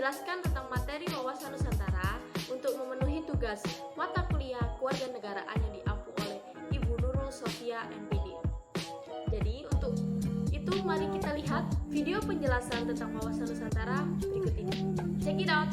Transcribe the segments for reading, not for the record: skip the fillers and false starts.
menjelaskan tentang materi wawasan Nusantara untuk memenuhi tugas mata kuliah kewarganegaraan yang diampu oleh Ibu Nurul Sofia MPD. Jadi untuk itu mari kita lihat video penjelasan tentang wawasan Nusantara berikut ini. Check it out!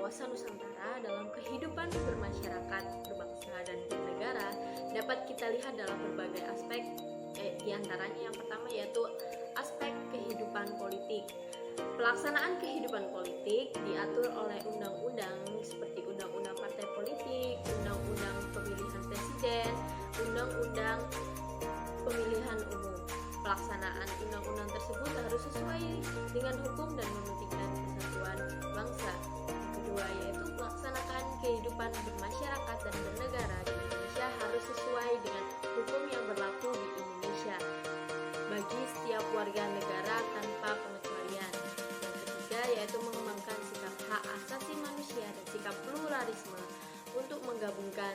wawasan Nusantara dalam kehidupan bermasyarakat, berbangsa, dan bernegara dapat kita lihat dalam berbagai aspek, di antaranya yang pertama yaitu aspek kehidupan politik. Pelaksanaan kehidupan politik diatur oleh undang-undang seperti undang-undang partai politik, undang-undang pemilihan presiden, undang-undang pemilihan umum. Pelaksanaan undang-undang tersebut harus sesuai dengan hukum dan mementingkan kesatuan bangsa. Yang kedua yaitu melaksanakan kehidupan bermasyarakat dan bernegara di Indonesia harus sesuai dengan hukum yang berlaku di Indonesia bagi setiap warga negara tanpa pengecualian. Yang ketiga yaitu mengembangkan sikap hak asasi manusia dan sikap pluralisme untuk menggabungkan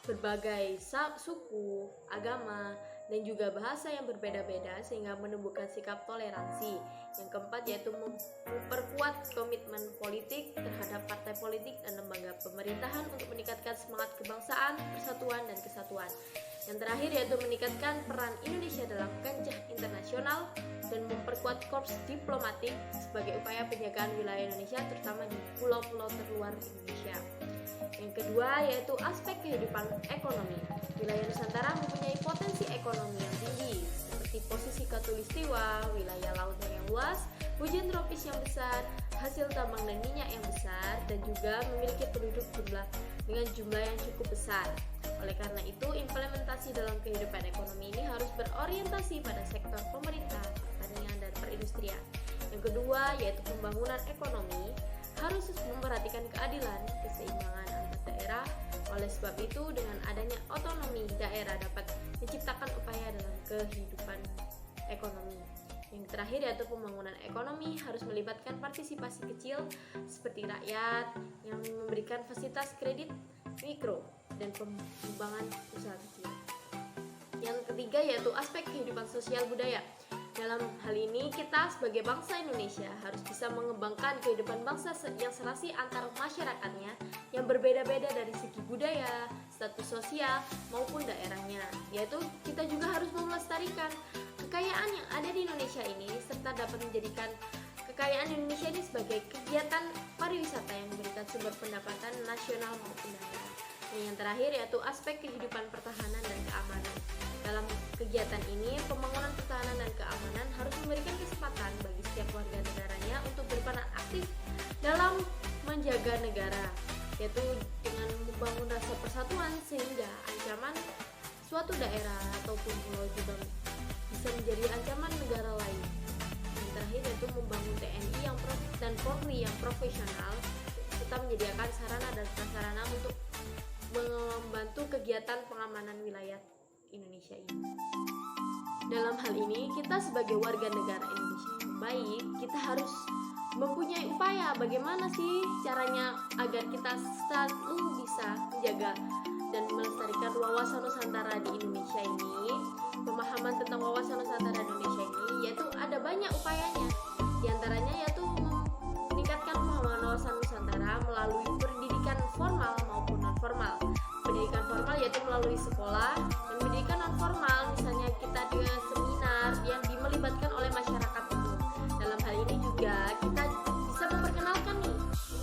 berbagai suku, agama, dan juga bahasa yang berbeda-beda sehingga menumbuhkan sikap toleransi. Yang keempat yaitu memperkuat komitmen politik terhadap partai politik dan lembaga pemerintahan untuk meningkatkan semangat kebangsaan, persatuan, dan kesatuan. Yang terakhir yaitu meningkatkan peran Indonesia dalam kancah internasional dan memperkuat korps diplomatik sebagai upaya penjagaan wilayah Indonesia terutama di pulau-pulau terluar Indonesia. Yang kedua yaitu aspek kehidupan ekonomi. Wilayah Nusantara mempunyai potensi ekonomi yang tinggi seperti posisi khatulistiwa, wilayah lautnya yang luas, hujan tropis yang besar, hasil tambang dan minyak yang besar, dan juga memiliki penduduk dengan jumlah yang cukup besar. Oleh karena itu, implementasi dalam kehidupan ekonomi ini harus berorientasi pada sektor pemerintah, pertanian, dan perindustrian. Yang kedua yaitu pembangunan ekonomi harus memperhatikan keadilan, keseimbangan antar daerah. Oleh sebab itu, dengan adanya otonomi daerah dapat menciptakan upaya dalam kehidupan ekonomi. Yang terakhir yaitu pembangunan ekonomi harus melibatkan partisipasi kecil seperti rakyat yang memberikan fasilitas kredit mikro dan pengembangan usaha kecil. Yang ketiga yaitu aspek kehidupan sosial budaya. Dalam hal ini kita sebagai bangsa Indonesia harus bisa mengembangkan kehidupan bangsa yang serasi antar masyarakatnya yang berbeda-beda dari segi budaya, status sosial maupun daerahnya. Yaitu kita juga harus melestarikan kekayaan yang ada di Indonesia ini serta dapat menjadikan kekayaan Indonesia ini sebagai kegiatan pariwisata yang memberikan sumber pendapatan nasional maupun daerah. Yang terakhir yaitu aspek kehidupan pertahanan dan keamanan. Dalam kegiatan ini, pembangunan pertahanan dan keamanan harus memberikan kesempatan bagi setiap warga negaranya untuk berperan aktif dalam menjaga negara, yaitu dengan membangun rasa persatuan sehingga ancaman suatu daerah ataupun pulau juga bisa menjadi ancaman negara lain. Yang terakhir yaitu membangun TNI dan Polri yang profesional serta menyediakan sarana dan prasarana untuk membantu kegiatan pengamanan wilayah Indonesia ini. Dalam hal ini, kita sebagai warga negara Indonesia yang baik, kita harus mempunyai upaya bagaimana sih caranya agar kita selalu bisa menjaga dan melestarikan wawasan Nusantara di Indonesia ini. Pemahaman tentang wawasan Nusantara di Indonesia ini yaitu ada banyak upayanya. Di antaranya yaitu meningkatkan pemahaman wawasan Nusantara melalui pendidikan formal maupun non formal. Pendidikan formal yaitu melalui sekolah, dan pendidikan non formal misalnya kita di seminar yang melibatkan oleh masyarakat umum. Dalam hal ini juga kita bisa memperkenalkan nih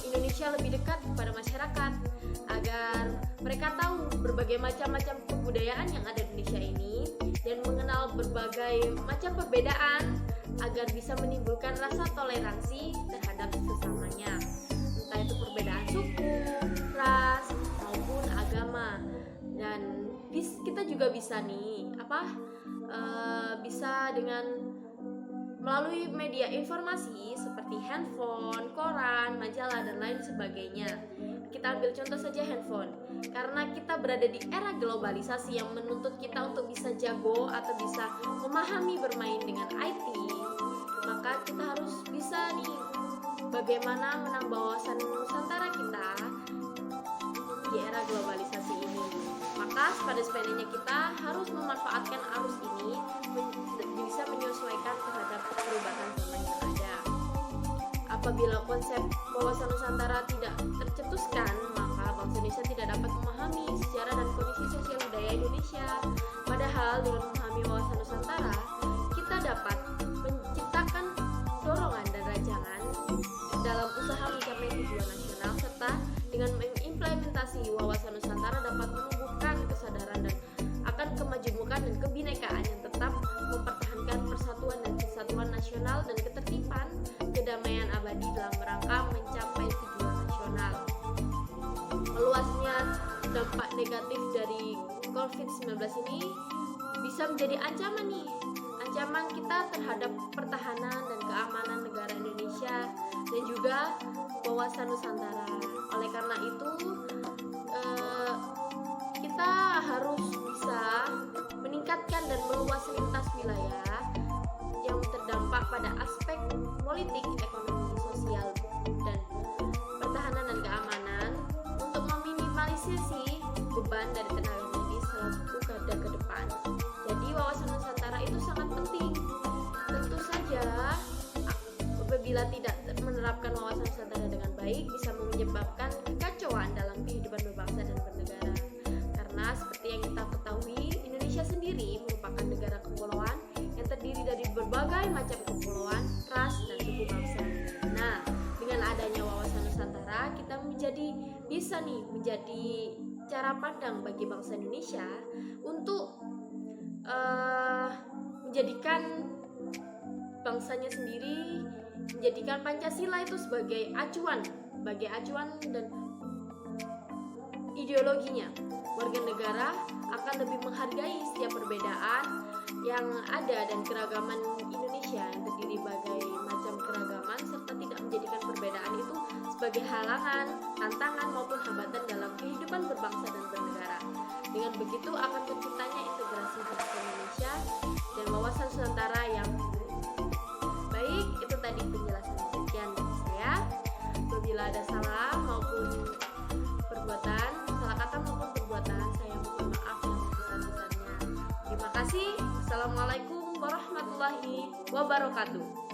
Indonesia lebih dekat kepada masyarakat agar mereka tahu berbagai macam-macam kebudayaan yang ada di Indonesia ini dan mengenal berbagai macam perbedaan agar bisa menimbulkan rasa toleransi terhadap sesamanya, entah itu perbedaan suku, ras maupun agama. Dan kita juga bisa nih bisa dengan melalui media informasi seperti handphone, koran, majalah, dan lain sebagainya. Kita ambil contoh saja handphone. Karena kita berada di era globalisasi yang menuntut kita untuk bisa jago atau bisa memahami bermain dengan IT, maka kita harus bisa nih bagaimana menambah wawasan Nusantara kita di era globalisasi ini. Maka sepada-sepadanya kita harus memanfaatkan arus ini bisa menyesuaikan terhadap perubahan zaman yang ada. Apabila konsep wawasan Nusantara tidak tercetuskan, maka bangsa Indonesia tidak dapat memahami sejarah dan kondisi sosial budaya Indonesia. Padahal dengan memahami wawasan Nusantara, kita dapat menciptakan dorongan dan rancangan dalam usaha mencapai tujuan nasional dampak negatif dari COVID-19 ini bisa menjadi ancaman nih, ancaman kita terhadap pertahanan dan keamanan negara Indonesia dan juga wawasan Nusantara. Oleh karena itu kita harus bisa meningkatkan dan meluas lintas wilayah yang terdampak pada aspek politik, ekonomi, sosial, dan pertahanan dan keamanan untuk meminimalisir beban dari tenaga medis satu garda ke depan. Jadi wawasan Nusantara itu sangat penting. Tentu saja apabila tidak menerapkan wawasan Nusantara dengan baik bisa menyebabkan kekacauan dalam kehidupan berbangsa dan bernegara. Karena seperti yang kita ketahui, Indonesia sendiri merupakan negara kepulauan yang terdiri dari berbagai macam kepulauan, ras, dan suku bangsa. Nah, dengan adanya wawasan Nusantara, kita bisa menjadi cara pandang bagi bangsa Indonesia untuk menjadikan bangsanya sendiri, menjadikan Pancasila itu sebagai acuan dan ideologinya. Warga negara akan lebih menghargai setiap perbedaan yang ada dan keragaman Indonesia yang terdiri berbagai macam keragaman, serta tidak menjadikan perbedaan itu sebagai halangan, tantangan maupun hambatan dalam kehidupan berbangsa dan bernegara. Dengan begitu akan terciptanya integrasi bangsa Indonesia dan wawasan Nusantara yang baik. Itu tadi penjelasan sekian dari saya. Apabila ada salah maupun perbuatan, salah kata maupun perbuatan, saya mohon maaf yang sebesar-besarnya. Terima kasih. Assalamualaikum warahmatullahi wabarakatuh.